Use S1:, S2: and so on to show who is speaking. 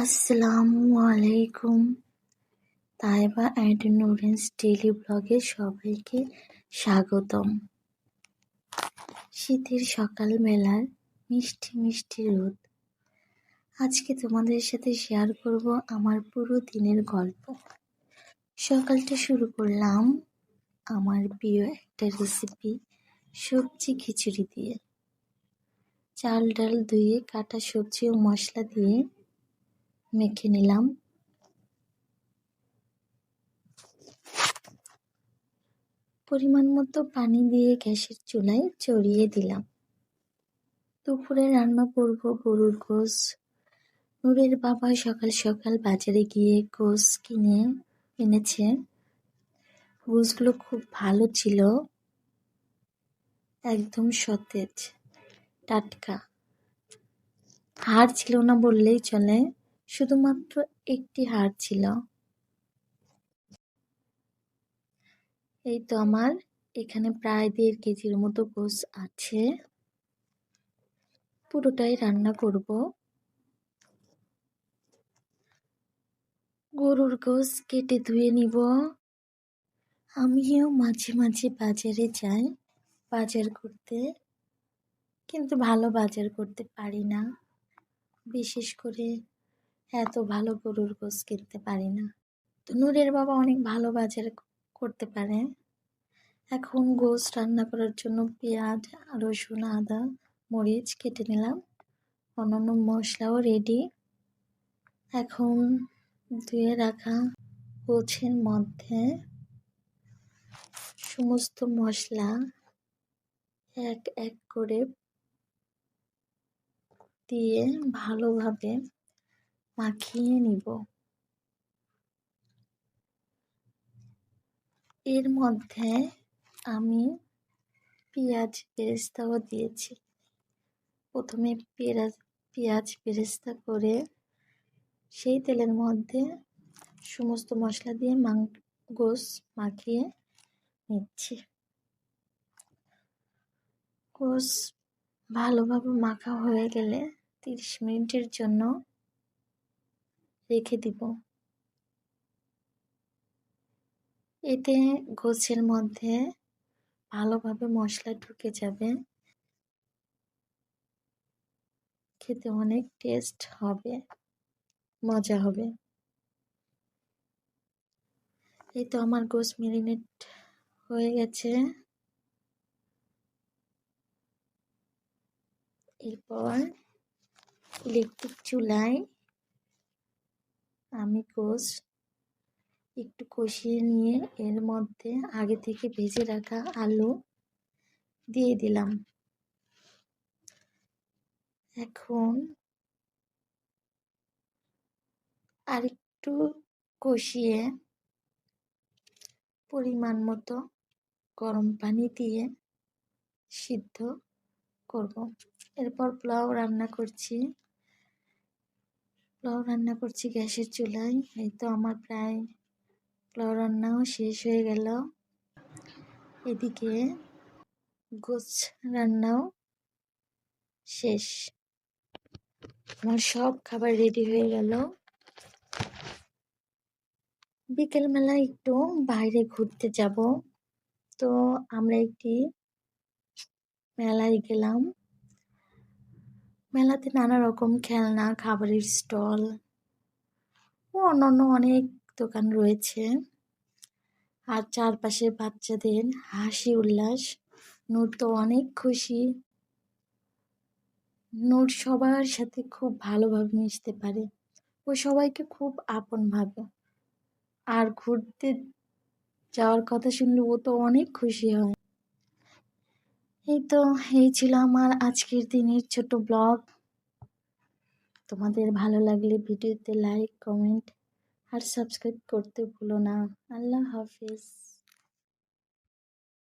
S1: আসসালামু আলাইকুম। Taiba and নুরেন্স daily ব্লগে সবাইকে স্বাগতম। শীতের সকালবেলার মিষ্টি মিষ্টি রোদ। আজকে তোমাদের সাথে শেয়ার করব আমার পুরো দিনের গল্প। সকালটা শুরু করলাম আমার প্রিয় একটা রেসিপি সবজি খিচুড়ি দিয়ে। চাল ডাল ধুয়ে কাটা সবজি ও মশলা দিয়ে মেখে নিলাম। পরিমাণ মতো পানি দিয়ে গ্যাসের চুলায় চড়িয়ে দিলাম। দুপুরে রান্না করব গরুর গোশ। নূরের বাবা সকাল সকাল বাজারে গিয়ে গোশ কিনে এনেছে। গোশগুলো খুব ভালো ছিল, একদম সতেজ, টাটকা। হাড় ছিল না বললেই চলে, শুধুমাত্র একটি হাড় ছিল। এই তো আমার এখানে প্রায় 1.5 কেজির মতো গোশ আছে। পুরোটাই রান্না করব। গরুর গোশ কেটে ধুয়ে নিব। আমিও মাঝে মাঝে বাজারে যাই বাজার করতে, কিন্তু ভালো বাজার করতে পারি না। বিশেষ করে এত ভালো গরুর গোশ কিনতে পারি না। তো নূরের বাবা অনেক ভালো বাজার করতে পারে। এখন গোশ রান্না করার জন্য পেঁয়াজ, রসুন, আদা, মরিচ কেটে নিলাম। অন্যান্য মশলাও রেডি। এখন ধুয়ে রাখা গোছের মধ্যে সমস্ত মশলা এক এক করে দিয়ে ভালোভাবে মাখিয়ে নিব। এর মধ্যে আমি পেঁয়াজ বেরেস্তাও দিয়েছি। প্রথমে পেঁয়াজ বেরেস্তা করে সেই তেলের মধ্যে সমস্ত মশলা দিয়ে গোশ মাখিয়ে নিচ্ছি। গোশ ভালোভাবে মাখা হয়ে গেলে 30 মিনিটের জন্য রেখে দিব। এতে গোশের মধ্যে ভালোভাবে মশলা ঢুকে যাবে, খেতে অনেক টেস্ট হবে, মজা হবে। এই তো আমার গোশ মেরিনেট হয়ে গেছে। এরপর ইলেকট্রিক চুলায় আমি গোশ একটু কষিয়ে নিয়ে এর মধ্যে আগে থেকে ভেজে রাখা আলু দিয়ে দিলাম। এখন আরেকটু কষিয়ে পরিমাণ মতো গরম পানি দিয়ে সিদ্ধ করব। এরপর পোলাও রান্না করছি গ্যাসের চুলায়। এই তো আমার প্রায় পোলাও রান্নাও শেষ হয়ে গেল। এদিকে গোছ রান্নাও শেষ। আমার সব খাবার রেডি হয়ে গেল। বিকেলবেলা একটু বাইরে ঘুরতে যাব। তো আমরা একটি মেলায় গেলাম। মেলাতে নানা রকম খেলনা, খাবারের স্টল ও অন্যান্য অনেক দোকান রয়েছে। আর চারপাশে বাচ্চাদের হাসি উল্লাস। নূর তো অনেক খুশি। নূর সবার সাথে খুব ভালোভাবে মিশতে পারে, ও সবাইকে খুব আপন ভাবে। আর ঘুরতে যাওয়ার কথা শুনলে ও তো অনেক খুশি হয়। এই ছিল আমার আজকের দিনের ছোট ব্লগ। তোমাদের ভালো লাগলে ভিডিওতে লাইক, কমেন্ট আর সাবস্ক্রাইব করতে ভুলো না। আল্লাহ হাফেজ।